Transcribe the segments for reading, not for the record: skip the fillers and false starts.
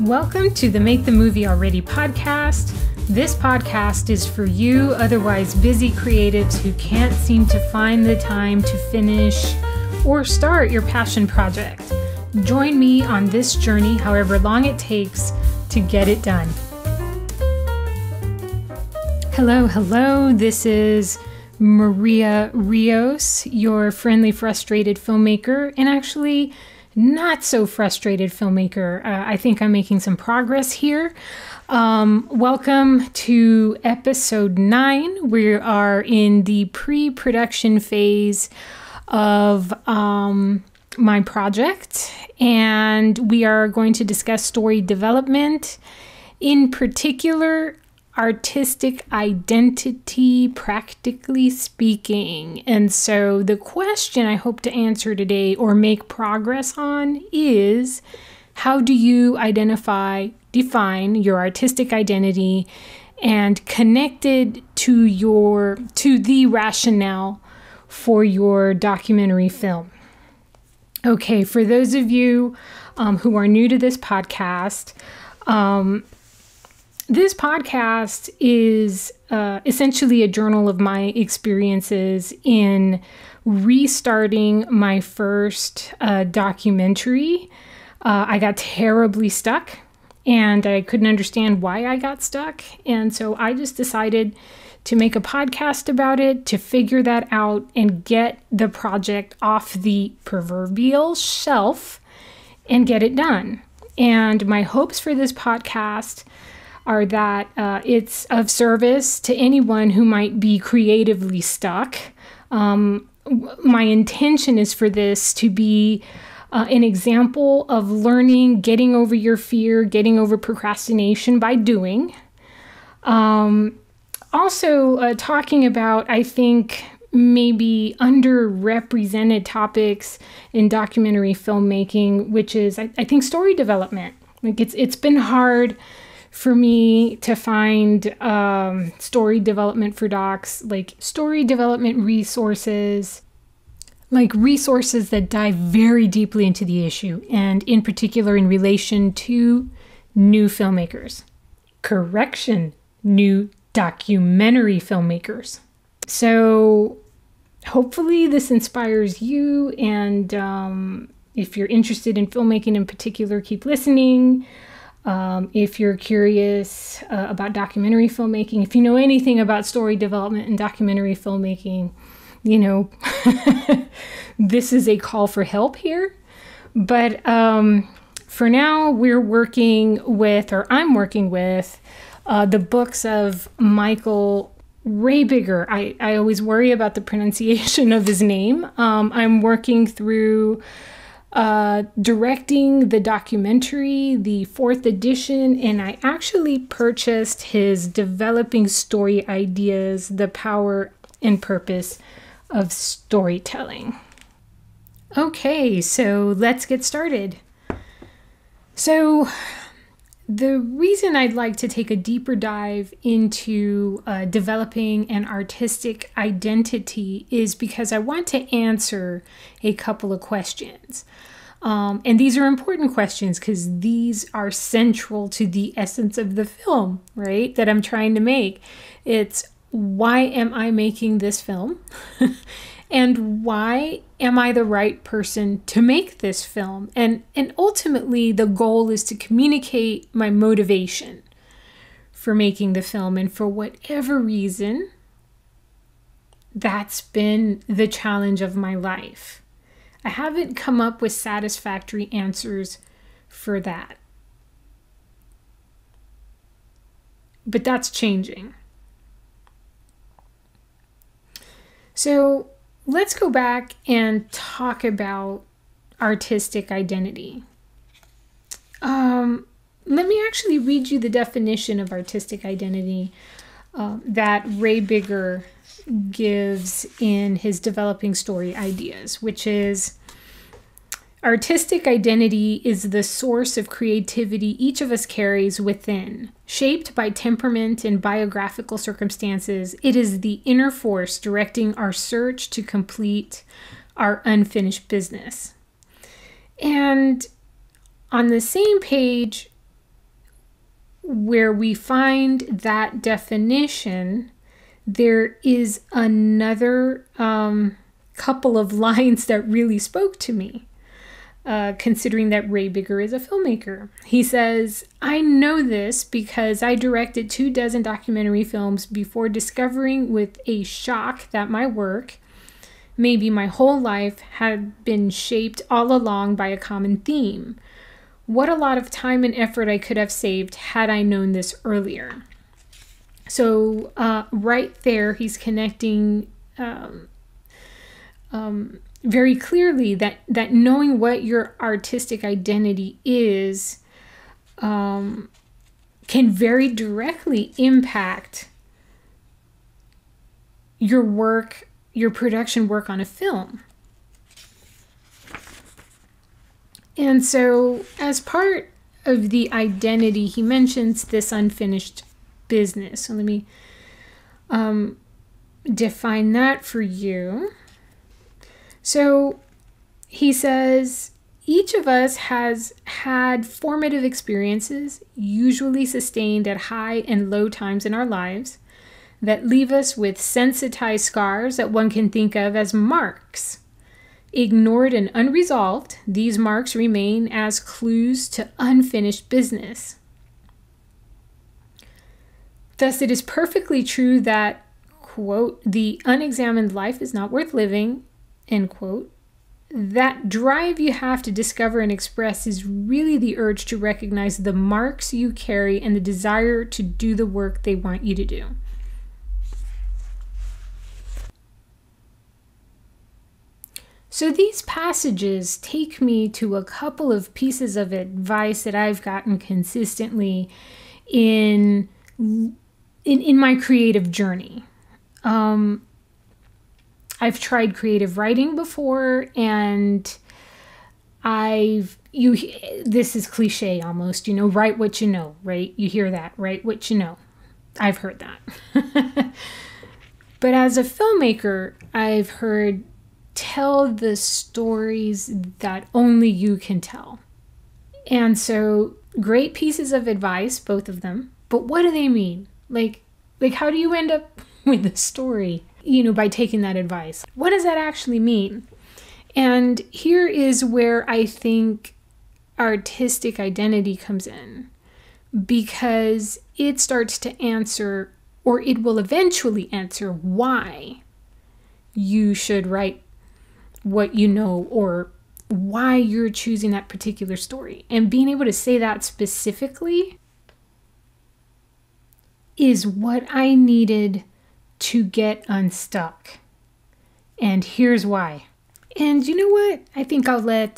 Welcome to the Make the Movie Already podcast. This podcast is for you otherwise busy creatives who can't seem to find the time to finish or start your passion project. Join me on this journey, however long it takes, to get it done. Hello, this is Maria Rios, your friendly frustrated filmmaker, and actually not so frustrated filmmaker. I think I'm making some progress here. Welcome to episode 9. We are in the pre-production phase of my project, and we are going to discuss story development, in particular artistic identity, practically speaking. And so the question I hope to answer today or make progress on is, how do you define your artistic identity and connect it to the rationale for your documentary film? Okay, for those of you who are new to this podcast, this podcast is essentially a journal of my experiences in restarting my first documentary. I got terribly stuck and I couldn't understand why I got stuck. And so I just decided to make a podcast about it, to figure that out and get the project off the proverbial shelf and get it done. And my hopes for this podcast are that it's of service to anyone who might be creatively stuck. My intention is for this to be an example of learning, getting over your fear, getting over procrastination by doing. Also talking about, I think, maybe underrepresented topics in documentary filmmaking, which is, I think, story development. Like it's been hard for me to find story development for docs, like story development resources, like resources that dive very deeply into the issue, and in particular in relation to new filmmakers. Correction, new documentary filmmakers. So hopefully this inspires you, and if you're interested in filmmaking in particular, keep listening. If you're curious about documentary filmmaking, if you know anything about story development and documentary filmmaking, you know, this is a call for help here. But for now, I'm working with the books of Michael Rabiger. I always worry about the pronunciation of his name. I'm working through directing the documentary, the 4th edition, and I actually purchased his Developing Story Ideas, The Power and Purpose of Storytelling. Okay, so let's get started. So the reason I'd like to take a deeper dive into developing an artistic identity is because I want to answer a couple of questions. And these are important questions because these are central to the essence of the film, right, that I'm trying to make. It's, why am I making this film? And why am I the right person to make this film? And ultimately, the goal is to communicate my motivation for making the film. And for whatever reason, that's been the challenge of my life. I haven't come up with satisfactory answers for that. But that's changing. So let's go back and talk about artistic identity. Let me actually read you the definition of artistic identity that Rabiger gives in his Developing Story Ideas, which is, artistic identity is the source of creativity each of us carries within. Shaped by temperament and biographical circumstances, it is the inner force directing our search to complete our unfinished business. And on the same page, where we find that definition, there is another couple of lines that really spoke to me, considering that Rabiger is a filmmaker. He says, "I know this because I directed 24 documentary films before discovering with a shock that my work, maybe my whole life, had been shaped all along by a common theme. What a lot of time and effort I could have saved had I known this earlier." So right there, he's connecting very clearly that knowing what your artistic identity is can very directly impact your work, your production work on a film. And so as part of the identity, he mentions this unfinished business. So let me define that for you. So he says, each of us has had formative experiences, usually sustained at high and low times in our lives, that leave us with sensitized scars that one can think of as marks. Ignored and unresolved, these marks remain as clues to unfinished business. Thus, it is perfectly true that, quote, "the unexamined life is not worth living," end quote. That drive you have to discover and express is really the urge to recognize the marks you carry and the desire to do the work they want you to do. So these passages take me to a couple of pieces of advice that I've gotten consistently in my creative journey. I've tried creative writing before, and this is cliche almost, write what you know, right? You hear that, write what you know. I've heard that. But as a filmmaker, I've heard, tell the stories that only you can tell. And so great pieces of advice, both of them, but what do they mean? Like how do you end up with a story, by taking that advice? What does that actually mean? And here is where I think artistic identity comes in, because it starts to answer, or it will eventually answer, why you should write what you know, or why you're choosing that particular story. And being able to say that specifically is what I needed to get unstuck. And here's why. And you know what? I think I'll let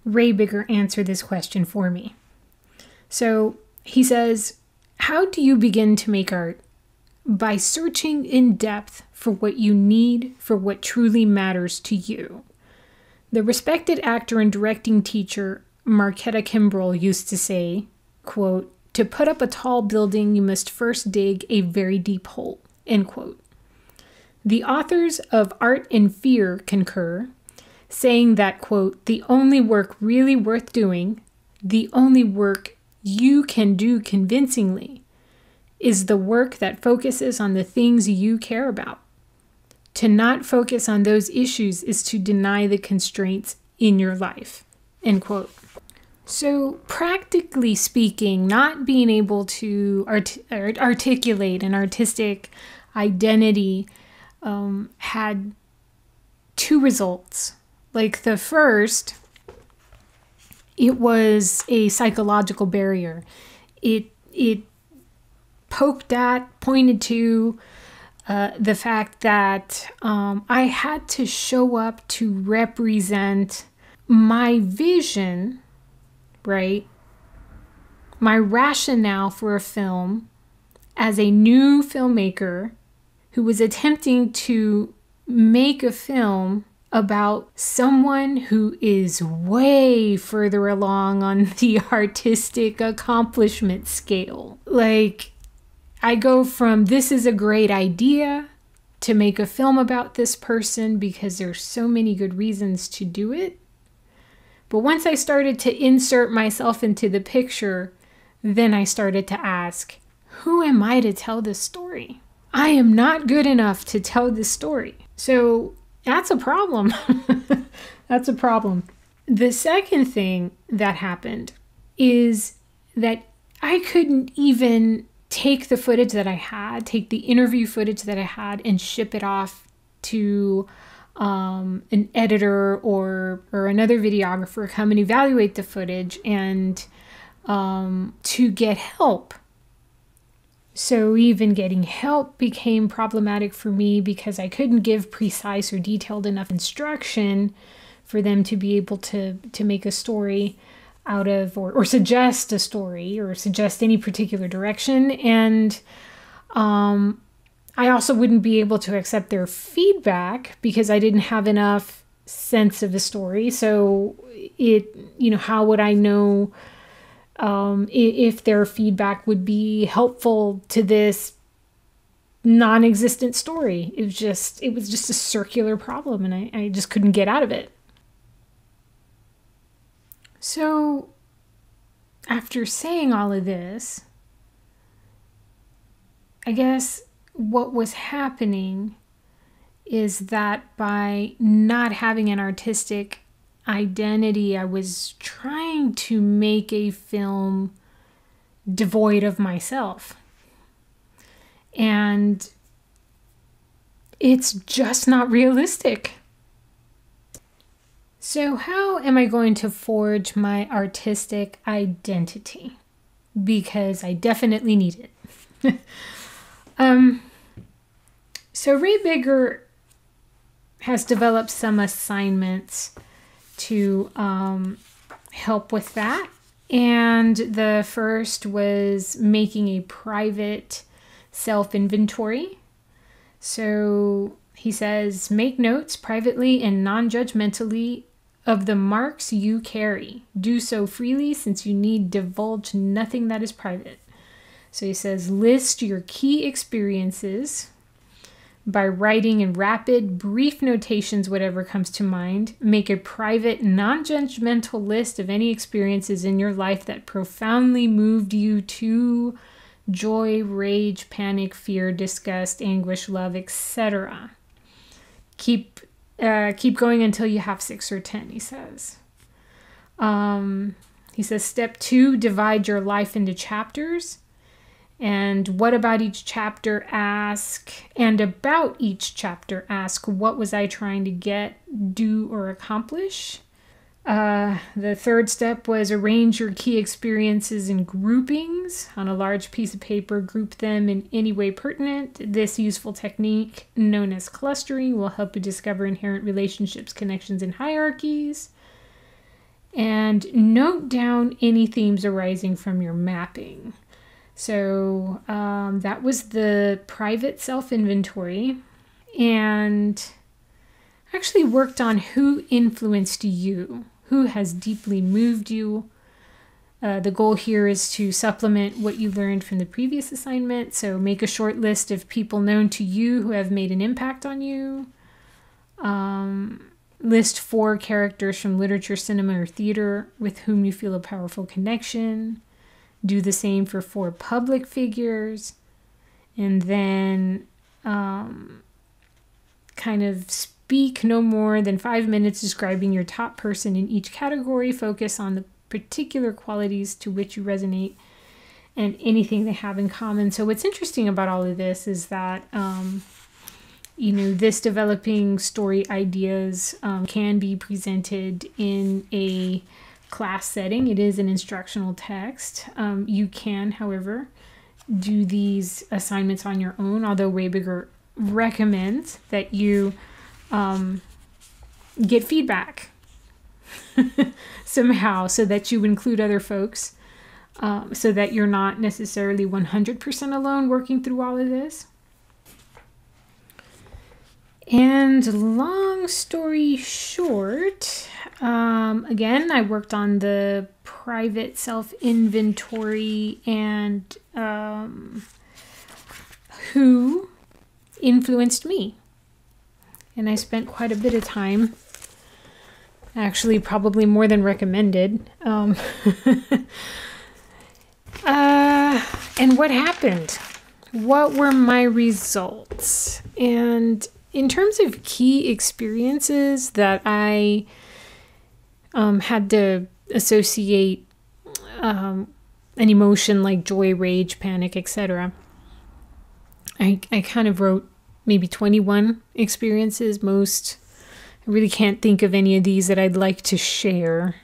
Rabiger answer this question for me. So he says, "How do you begin to make art? By searching in depth for what you need, for what truly matters to you. The respected actor and directing teacher Marquetta Kimbrell used to say, quote, 'To put up a tall building, you must first dig a very deep hole,' end quote. The authors of Art and Fear concur, saying that, quote, 'The only work really worth doing, the only work you can do convincingly, is the work that focuses on the things you care about. To not focus on those issues is to deny the constraints in your life,' end quote. So practically speaking, not being able to articulate an artistic identity had two results. Like the first, it was a psychological barrier. It pointed to the fact that I had to show up to represent my vision, right? My rationale for a film as a new filmmaker who was attempting to make a film about someone who is way further along on the artistic accomplishment scale. Like, I go from this is a great idea to make a film about this person because there's so many good reasons to do it. But once I started to insert myself into the picture, then I started to ask, who am I to tell this story? I am not good enough to tell this story. So that's a problem. That's a problem. The second thing that happened is that I couldn't even take the footage that I had, take the interview footage that I had, and ship it off to an editor or another videographer, come and evaluate the footage and to get help. So even getting help became problematic for me because I couldn't give precise or detailed enough instruction for them to be able to make a story out of, or suggest a story or suggest any particular direction. And I also wouldn't be able to accept their feedback because I didn't have enough sense of the story. So how would I know if their feedback would be helpful to this non-existent story? It was just a circular problem, and I just couldn't get out of it. So after saying all of this, I guess what was happening is that by not having an artistic identity, I was trying to make a film devoid of myself. And it's just not realistic. So how am I going to forge my artistic identity? Because I definitely need it. So Rabiger has developed some assignments to help with that. And the first was making a private self-inventory. So he says, make notes privately and non-judgmentally of the marks you carry. Do so freely, since you need divulge nothing that is private. So he says, list your key experiences by writing in rapid, brief notations, whatever comes to mind. Make a private, non-judgmental list of any experiences in your life that profoundly moved you to joy, rage, panic, fear, disgust, anguish, love, etc. Keep going until you have 6 or 10, he says. He says, step 2, divide your life into chapters. And what about each chapter? Ask. And about each chapter, ask, what was I trying to get, do, or accomplish? The third step was arrange your key experiences in groupings on a large piece of paper. Group them in any way pertinent. This useful technique, known as clustering, will help you discover inherent relationships, connections, and hierarchies. And note down any themes arising from your mapping. So that was the private self-inventory, and actually worked on who influenced you, who has deeply moved you. The goal here is to supplement what you learned from the previous assignment. So make a short list of people known to you who have made an impact on you. List 4 characters from literature, cinema, or theater with whom you feel a powerful connection. Do the same for 4 public figures. And then kind of speak no more than 5 minutes describing your top person in each category. Focus on the particular qualities to which you resonate and anything they have in common. So what's interesting about all of this is that, this developing story ideas can be presented in a class setting. It is an instructional text. You can, however, do these assignments on your own, although Rabiger recommends that you get feedback somehow so that you include other folks, so that you're not necessarily 100% alone working through all of this. And long story short, again, I worked on the private self-inventory and who influenced me. And I spent quite a bit of time, actually probably more than recommended, And what happened? What were my results? And in terms of key experiences that I had to associate an emotion like joy, rage, panic, etc., I kind of wrote maybe 21 experiences. I really can't think of any of these that I'd like to share.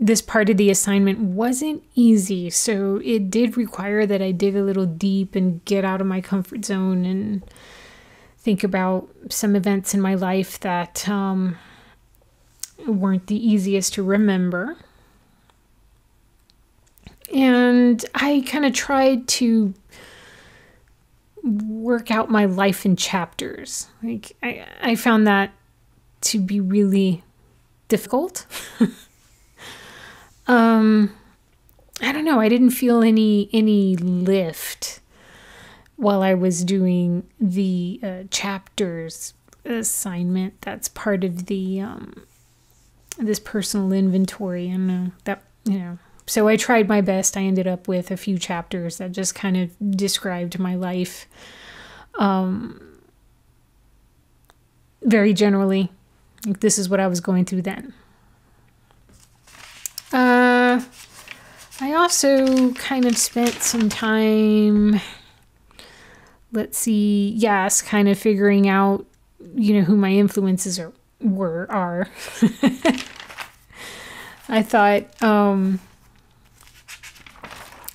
This part of the assignment wasn't easy, so it did require that I dig a little deep and get out of my comfort zone and think about some events in my life that weren't the easiest to remember. And I kind of tried to work out my life in chapters. Like I found that to be really difficult. I don't know. I didn't feel any lift while I was doing the chapters assignment. That's part of the this personal inventory, and So I tried my best. I ended up with a few chapters that just kind of described my life, very generally. Like, this is what I was going through then. I also kind of spent some time, kind of figuring out, who my influences are. I thought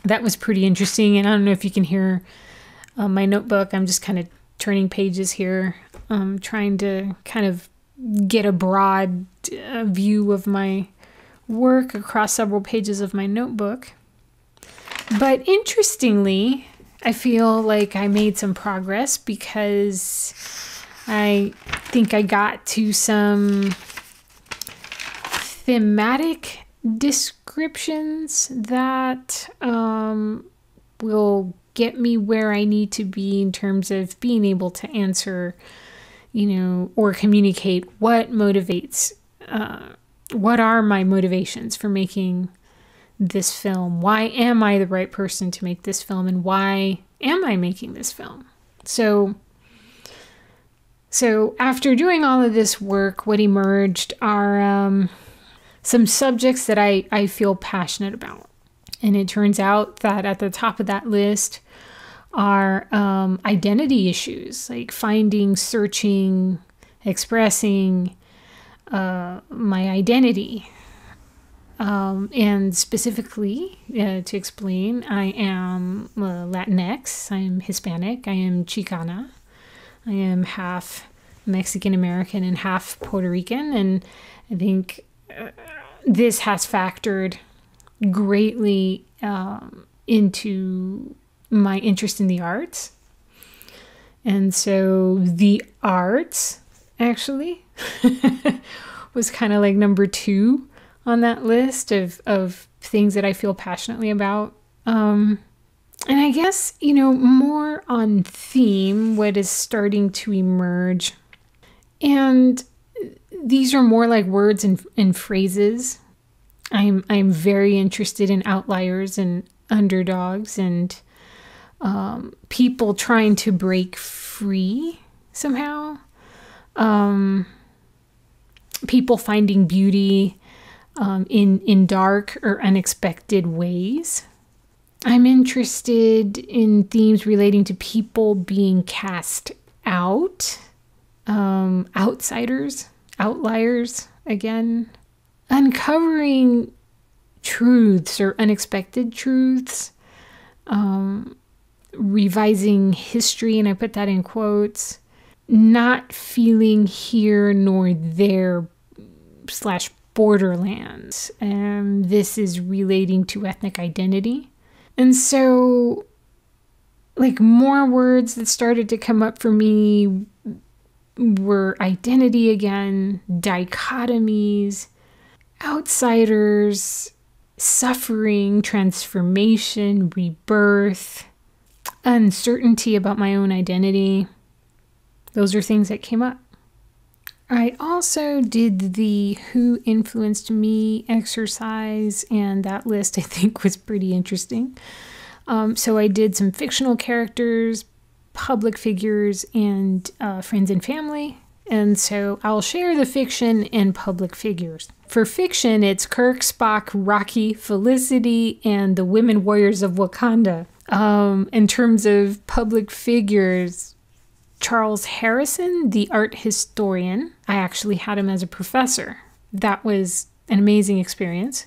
that was pretty interesting, and I don't know if you can hear my notebook. I'm just kind of turning pages here, trying to kind of get a broad view of my work across several pages of my notebook. But interestingly, I feel like I made some progress because I think I got to some thematic descriptions that will get me where I need to be in terms of being able to answer, or communicate what motivates, what are my motivations for making this film? Why am I the right person to make this film? And why am I making this film? So after doing all of this work, what emerged are some subjects that I feel passionate about. And it turns out that at the top of that list are identity issues, like finding, searching, expressing my identity. And specifically, to explain, I am Latinx, I am Hispanic, I am Chicana, I am half Mexican-American and half Puerto Rican, and I think this has factored greatly into my interest in the arts. And so the arts, actually, was kind of like number 2 on that list of things that I feel passionately about. And I guess, more on theme, what is starting to emerge. And these are more like words and phrases. I'm very interested in outliers and underdogs and people trying to break free somehow. People finding beauty in dark or unexpected ways. I'm interested in themes relating to people being cast out, outsiders, outliers again, uncovering truths or unexpected truths, revising history, and I put that in quotes, not feeling here nor there / borderlands. This is relating to ethnic identity. And so, like, more words that started to come up for me were identity again, dichotomies, outsiders, suffering, transformation, rebirth, uncertainty about my own identity. Those are things that came up. I also did the Who Influenced Me exercise, and that list I think was pretty interesting. So I did some fictional characters, public figures, and friends and family. And so I'll share the fiction and public figures. For fiction, it's Kirk, Spock, Rocky, Felicity, and the Women Warriors of Wakanda. In terms of public figures, Charles Harrison, the art historian. I actually had him as a professor. That was an amazing experience.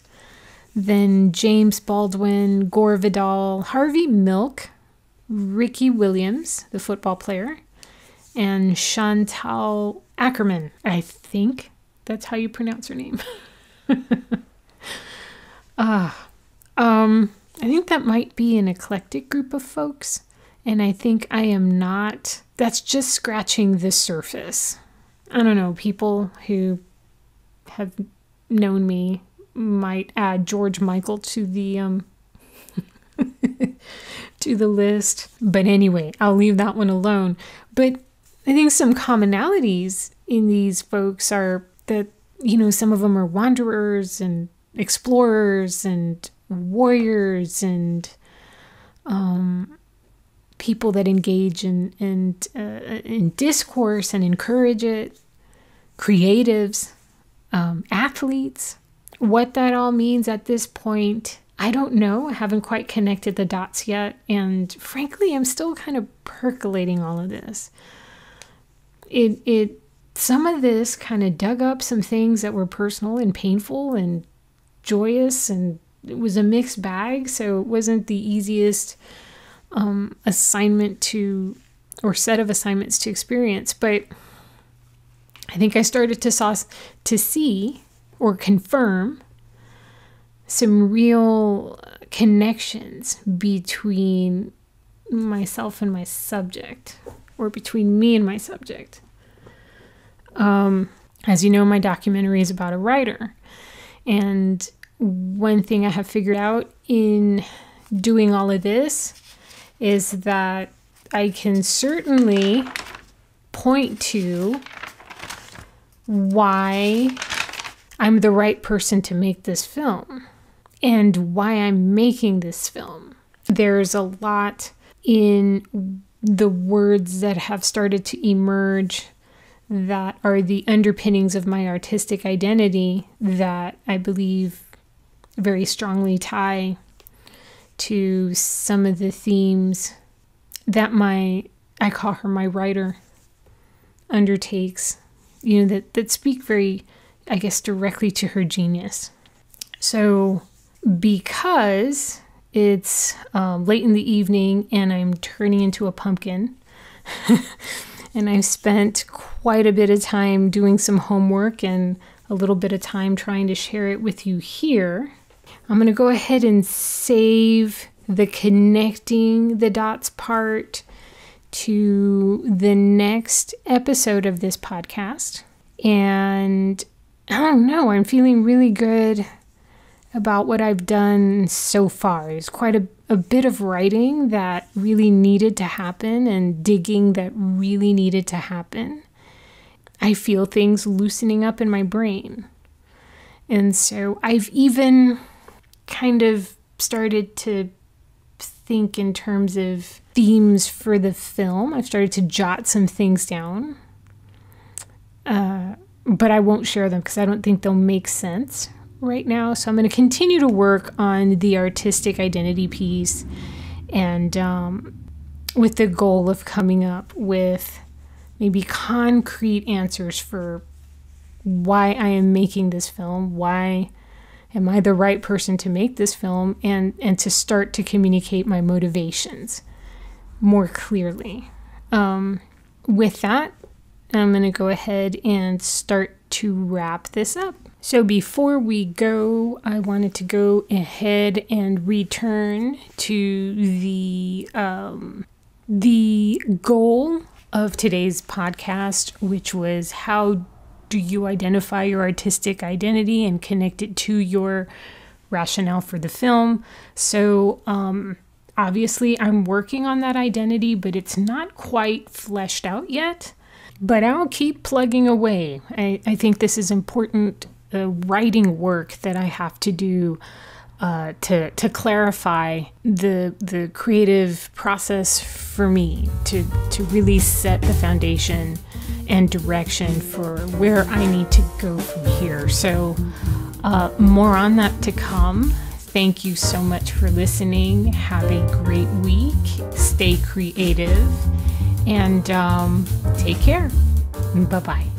Then James Baldwin, Gore Vidal, Harvey Milk, Ricky Williams, the football player, and Chantal Ackerman. I think that's how you pronounce her name. I think that might be an eclectic group of folks. And I think I am not. That's just scratching the surface. I don't know. People who have known me might add George Michael to the to the list. But anyway, I'll leave that one alone. But I think some commonalities in these folks are that, some of them are wanderers and explorers and warriors and people that engage in discourse and encourage it, creatives, athletes. What that all means at this point, I don't know. I haven't quite connected the dots yet. And frankly, I'm still kind of percolating all of this. Some of this kind of dug up some things that were personal and painful and joyous, and it was a mixed bag. So it wasn't the easiest assignment or set of assignments to experience, but I think I started to see or confirm some real connections between myself and my subject, or between me and my subject. As you know, my documentary is about a writer, and one thing I have figured out in doing all of this is that I can certainly point to why I'm the right person to make this film and why I'm making this film. There's a lot in the words that have started to emerge that are the underpinnings of my artistic identity that I believe very strongly tie to some of the themes that I call her my writer, undertakes, that speak very, I guess, directly to her genius. So because it's late in the evening and I'm turning into a pumpkin and I've spent quite a bit of time doing some homework and a little bit of time trying to share it with you here, I'm going to go ahead and save the connecting the dots part to the next episode of this podcast. And I don't know, I'm feeling really good about what I've done so far. There's quite a bit of writing that really needed to happen and digging that really needed to happen. I feel things loosening up in my brain. And so I've even kind of started to think in terms of themes for the film. I've started to jot some things down, but I won't share them because I don't think they'll make sense right now. So I'm going to continue to work on the artistic identity piece, and with the goal of coming up with maybe concrete answers for why I am making this film, why am I the right person to make this film, and to start to communicate my motivations more clearly. With that, I'm going to go ahead and start to wrap this up. So before we go, I wanted to go ahead and return to the goal of today's podcast, which was how do you identify your artistic identity and connect it to your rationale for the film? So obviously I'm working on that identity, but it's not quite fleshed out yet. But I'll keep plugging away. I think this is important writing work that I have to do to clarify the creative process for me, to really set the foundation and direction for where I need to go from here. So more on that to come. Thank you so much for listening. Have a great week. Stay creative and take care. Bye-bye.